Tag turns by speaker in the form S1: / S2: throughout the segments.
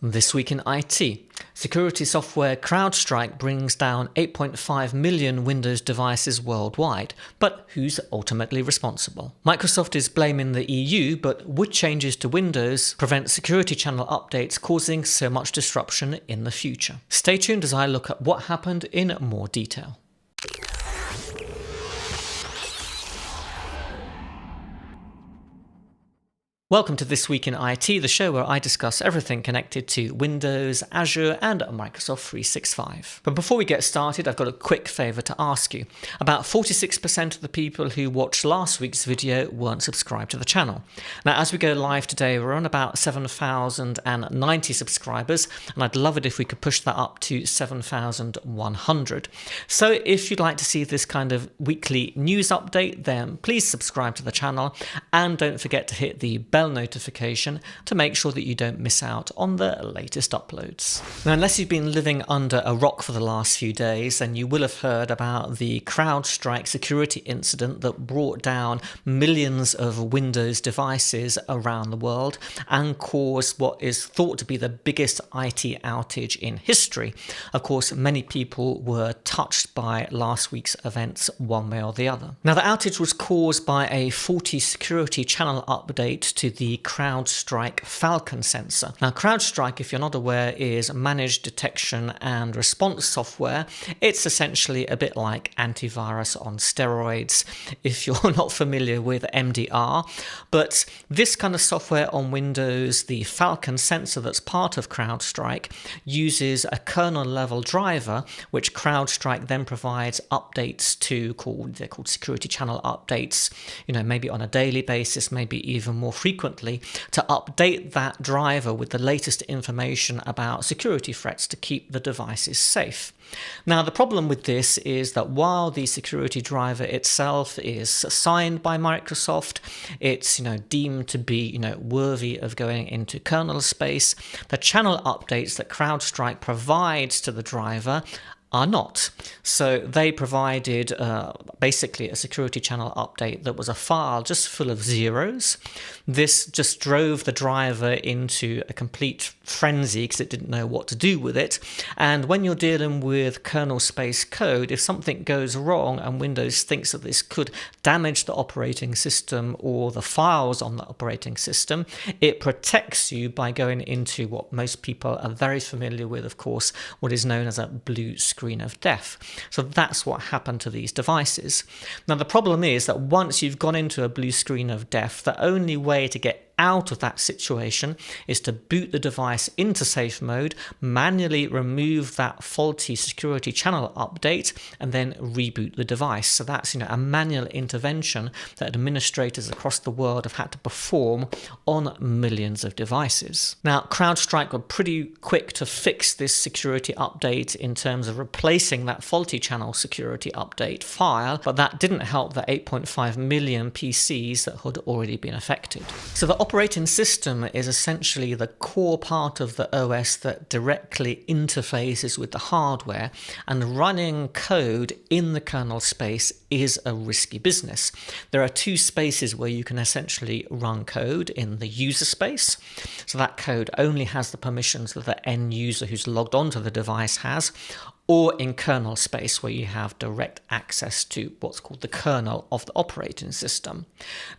S1: This week in IT, security software CrowdStrike brings down 8.5 million Windows devices worldwide, but who's ultimately responsible? Microsoft is blaming the EU, but would changes to Windows prevent security channel updates causing so much disruption in the future? Stay tuned as I look at what happened in more detail. Welcome to This Week in IT, the show where I discuss everything connected to Windows, Azure, and Microsoft 365. But before we get started, I've got a quick favour to ask you. About 46% of the people who watched last week's video weren't subscribed to the channel. Now, as we go live today, we're on about 7,090 subscribers, and I'd love it if we could push that up to 7,100. So if you'd like to see this kind of weekly news update, then please subscribe to the channel, and don't forget to hit the bell notification to make sure that you don't miss out on the latest uploads. Now, unless you've been living under a rock for the last few days, then you will have heard about the CrowdStrike security incident that brought down millions of Windows devices around the world and caused what is thought to be the biggest IT outage in history. Of course, many people were touched by last week's events one way or the other. Now, the outage was caused by a faulty security channel update to the CrowdStrike Falcon sensor. Now, CrowdStrike, if you're not aware, is managed detection and response software. It's essentially a bit like antivirus on steroids, if you're not familiar with MDR. But this kind of software on Windows, the Falcon sensor that's part of CrowdStrike, uses a kernel level driver, which CrowdStrike then provides updates to, they're called security channel updates, maybe on a daily basis, maybe even more frequently, to update that driver with the latest information about security threats to keep the devices safe. Now, the problem with this is that while the security driver itself is signed by Microsoft, it's deemed to be worthy of going into kernel space, the channel updates that CrowdStrike provides to the driver are not. So they provided basically a security channel update that was a file just full of zeros. This just drove the driver into a complete frenzy because it didn't know what to do with it. And when you're dealing with kernel space code, if something goes wrong and Windows thinks that this could damage the operating system or the files on the operating system, it protects you by going into what most people are very familiar with, of course, what is known as a blue screen of death. So that's what happened to these devices. Now, the problem is that once you've gone into a blue screen of death, the only way to get out of that situation is to boot the device into safe mode, manually remove that faulty security channel update, and then reboot the device. So that's a manual intervention that administrators across the world have had to perform on millions of devices. Now, CrowdStrike were pretty quick to fix this security update in terms of replacing that faulty channel security update file, but that didn't help the 8.5 million PCs that had already been affected. So the operating system is essentially the core part of the OS that directly interfaces with the hardware, and running code in the kernel space is a risky business. There are two spaces where you can essentially run code: in the user space, so that code only has the permissions that the end user who's logged onto the device has, or in kernel space, where you have direct access to what's called the kernel of the operating system.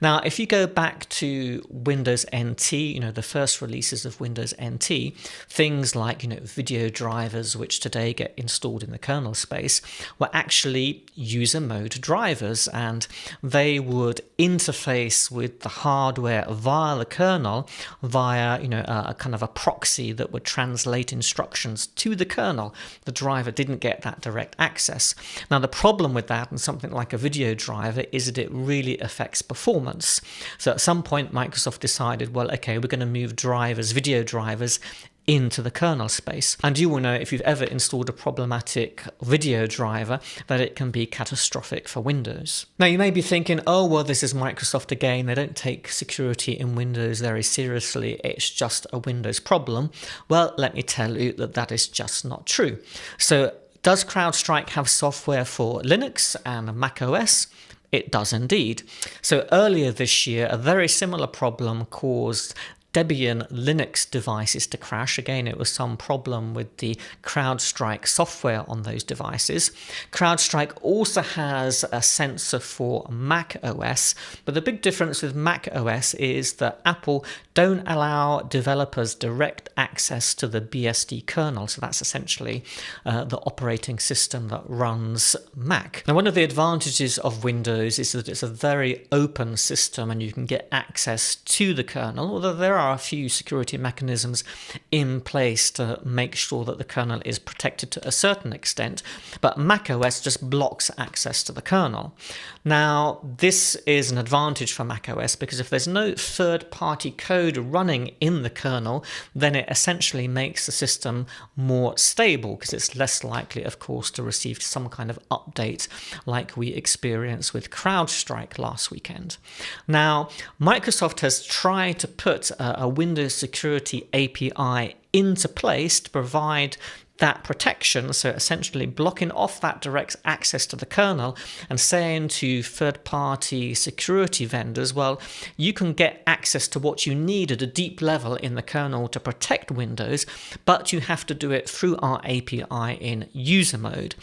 S1: Now, if you go back to Windows NT, the first releases of Windows NT, things like, video drivers, which today get installed in the kernel space, were actually user mode drivers, and they would interface with the hardware via the kernel, via, a kind of a proxy that would translate instructions to the kernel. The driver didn't get that direct access. Now, the problem with that and something like a video driver is that it really affects performance. So at some point, Microsoft decided, well, okay, we're going to move video drivers, into the kernel space. And you will know, if you've ever installed a problematic video driver, that it can be catastrophic for Windows. Now, you may be thinking, oh, well, this is Microsoft again. They don't take security in Windows very seriously. It's just a Windows problem. Well, let me tell you that that is just not true. So does CrowdStrike have software for Linux and Mac OS? It does indeed. So earlier this year, a very similar problem caused Debian Linux devices to crash. Again, it was some problem with the CrowdStrike software on those devices. CrowdStrike also has a sensor for Mac OS, but the big difference with Mac OS is that Apple don't allow developers direct access to the BSD kernel. So that's essentially the operating system that runs Mac. Now, one of the advantages of Windows is that it's a very open system and you can get access to the kernel, although there are a few security mechanisms in place to make sure that the kernel is protected to a certain extent, but macOS just blocks access to the kernel. Now, this is an advantage for macOS because if there's no third-party code running in the kernel, then it essentially makes the system more stable because it's less likely, of course, to receive some kind of update like we experienced with CrowdStrike last weekend. Now, Microsoft has tried to put a Windows Security API into place to provide that protection, so essentially blocking off that direct access to the kernel and saying to third-party security vendors, well, you can get access to what you need at a deep level in the kernel to protect Windows, but you have to do it through our API in user mode.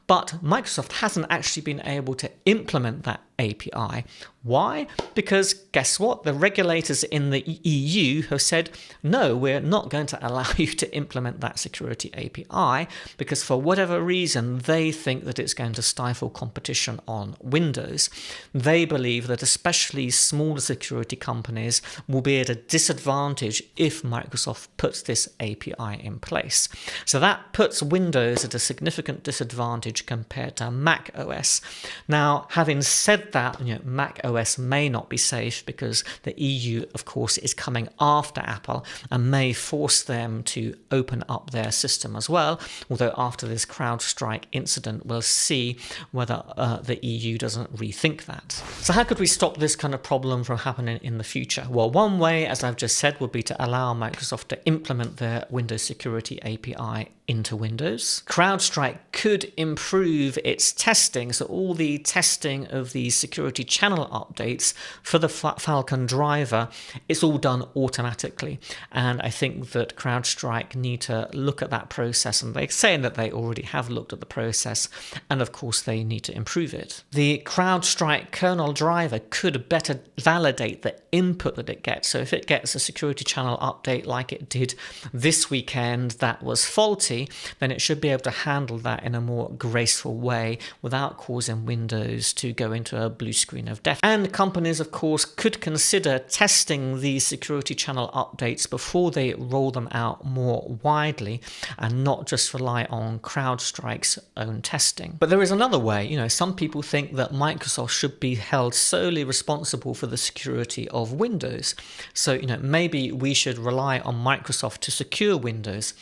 S1: But Microsoft hasn't actually been able to implement that API. Why? Because guess what? The regulators in the EU have said, no, we're not going to allow you to implement that security API because for whatever reason, they think that it's going to stifle competition on Windows. They believe that especially smaller security companies will be at a disadvantage if Microsoft puts this API in place. So that puts Windows at a significant disadvantage compared to Mac OS. Now, having said that, Mac OS may not be safe because the EU, of course, is coming after Apple and may force them to open up their system as well. Although after this CrowdStrike incident, we'll see whether the EU doesn't rethink that. So how could we stop this kind of problem from happening in the future? Well, one way, as I've just said, would be to allow Microsoft to implement their Windows Security API into Windows. CrowdStrike could improve its testing, so all the testing of these security channel updates for the Falcon driver, it's all done automatically. And I think that CrowdStrike need to look at that process, and they're saying that they already have looked at the process, and of course they need to improve it. The CrowdStrike kernel driver could better validate the input that it gets. So if it gets a security channel update like it did this weekend that was faulty, then it should be able to handle that in a more graceful way without causing Windows to go into a blue screen of death. And companies, of course, could consider testing these security channel updates before they roll them out more widely and not just rely on CrowdStrike's own testing. But there is another way. Some people think that Microsoft should be held solely responsible for the security of Windows. So, maybe we should rely on Microsoft to secure Windows.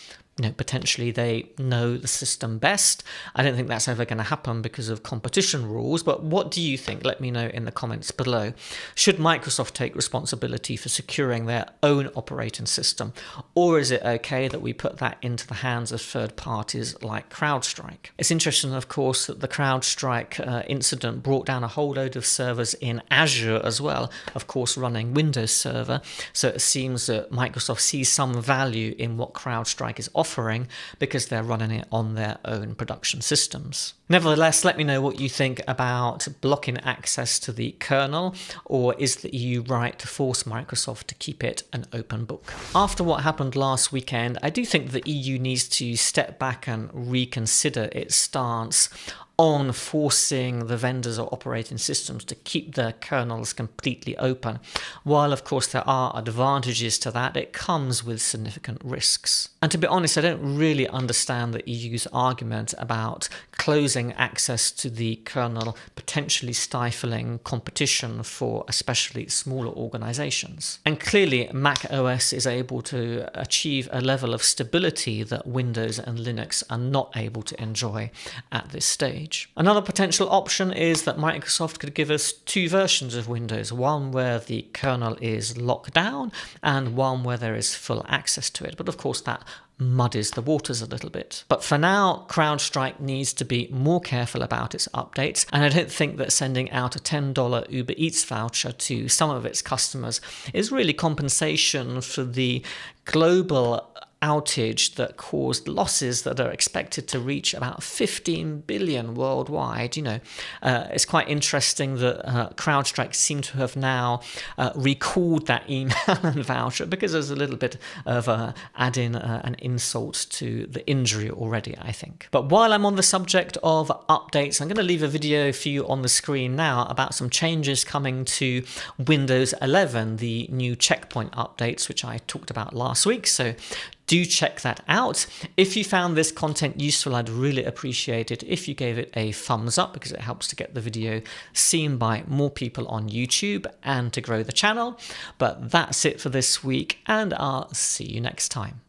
S1: Potentially they know the system best. I don't think that's ever going to happen because of competition rules, but what do you think? Let me know in the comments below. Should Microsoft take responsibility for securing their own operating system, or is it okay that we put that into the hands of third parties like CrowdStrike? It's interesting, of course, that the CrowdStrike incident brought down a whole load of servers in Azure as well, of course running Windows Server, so it seems that Microsoft sees some value in what CrowdStrike is offering because they're running it on their own production systems. Nevertheless, let me know what you think about blocking access to the kernel, or is the EU right to force Microsoft to keep it an open book? After what happened last weekend, I do think the EU needs to step back and reconsider its stance on forcing the vendors or operating systems to keep their kernels completely open. While of course there are advantages to that, it comes with significant risks. And to be honest, I don't really understand the EU's argument about closing access to the kernel, potentially stifling competition for especially smaller organizations. And clearly Mac OS is able to achieve a level of stability that Windows and Linux are not able to enjoy at this stage. outage. Another potential option is that Microsoft could give us two versions of Windows, one where the kernel is locked down and one where there is full access to it. But of course that muddies the waters a little bit. But for now, CrowdStrike needs to be more careful about its updates, and I don't think that sending out a $10 Uber Eats voucher to some of its customers is really compensation for the global outage that caused losses that are expected to reach about 15 billion worldwide. It's quite interesting that CrowdStrike seem to have now recalled that email and voucher because there's a little bit of adding an insult to the injury already, I think. But while I'm on the subject of updates, I'm going to leave a video for you on the screen now about some changes coming to Windows 11, the new checkpoint updates, which I talked about last week. So do check that out. If you found this content useful, I'd really appreciate it if you gave it a thumbs up, because it helps to get the video seen by more people on YouTube and to grow the channel. But that's it for this week, and I'll see you next time.